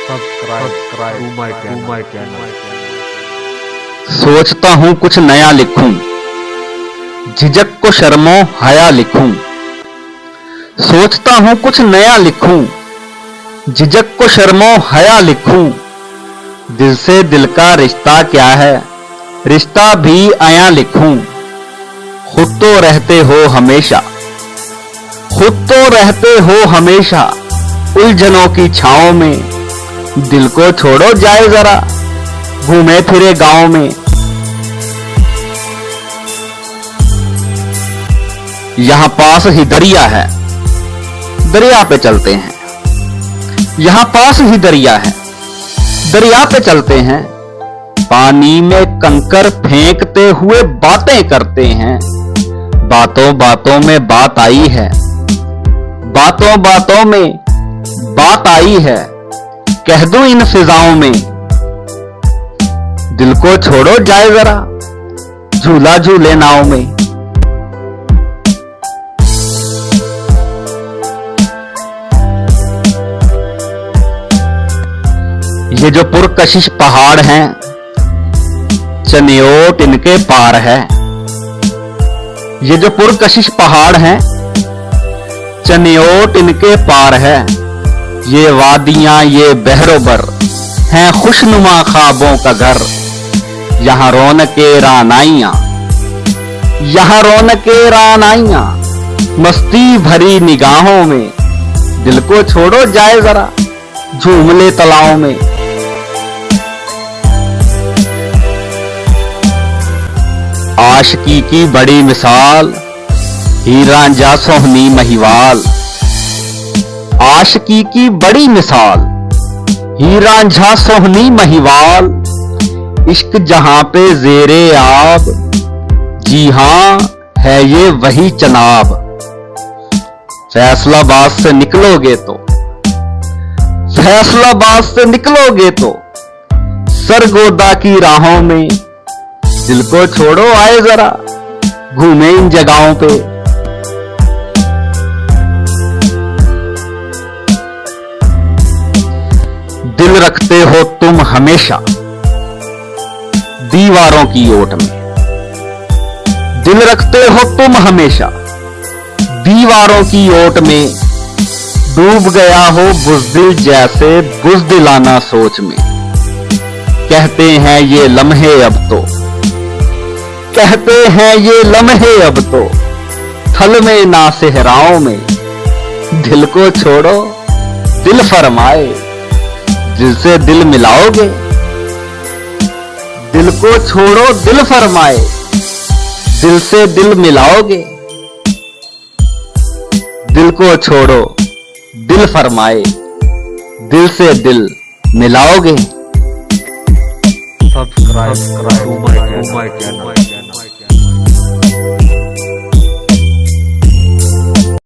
Subscribe to my channel. सोचता हूँ कुछ नया लिखूं, झिझक को शर्मो हया लिखूं। सोचता हूँ कुछ नया लिखूं, झिझक को शर्मो हया लिखूं। दिल से दिल का रिश्ता क्या है, रिश्ता भी आया लिखूं। खुद तो रहते हो हमेशा, खुद तो रहते हो हमेशा उलझनों की छांव में। दिल को छोड़ो जाए जरा, घूमे फिरे गांव में। यहां पास ही दरिया है, दरिया पे चलते हैं। यहां पास ही दरिया है, दरिया पे चलते हैं। पानी में कंकर फेंकते हुए बातें करते हैं। बातों बातों में बात आई है, बातों बातों में बात आई है। कह दूं इन फिजाओं में, दिल को छोड़ो जाए जरा, झूला झूले नाव में। ये जो पुरकशिश पहाड़ हैं, चनियोट इनके पार है। ये जो पुरकशिश पहाड़ हैं, चनियोट इनके पार है। ये वादियां ये बहरोबर हैं खुशनुमा ख्वाबों का घर। यहां रौनके रानाइयां, यहां रौनके रानाइयां मस्ती भरी निगाहों में। दिल को छोड़ो जाए जरा, झूम ले तलाव में। आशिकी की बड़ी मिसाल, हीर रांझा सोहनी महिवाल। आशिकी की बड़ी मिसाल, हीर रांझा सोहनी महिवाल। इश्क जहां पे जेरे आब, जी हां है ये वही चनाब। फैसलाबाद से निकलोगे तो, फैसलाबाद से निकलोगे तो सरगोदा की राहों में। दिल को छोड़ो आए जरा, घूमे इन जगहों पे। दिल रखते हो तुम हमेशा दीवारों की ओट में। दिल रखते हो तुम हमेशा दीवारों की ओट में। डूब गया हो बुज़दिल जैसे बुज़दिलाना सोच में। कहते हैं ये लम्हे अब तो, कहते हैं ये लम्हे अब तो थल में ना सेहराओं में। दिल को छोड़ो दिल फरमाए, दिल से दिल मिलाओगे। दिल को छोड़ो दिल फरमाए, दिल से दिल मिलाओगे। दिल को छोड़ो दिल फरमाए, दिल से दिल मिलाओगे। Subscribe to my channel.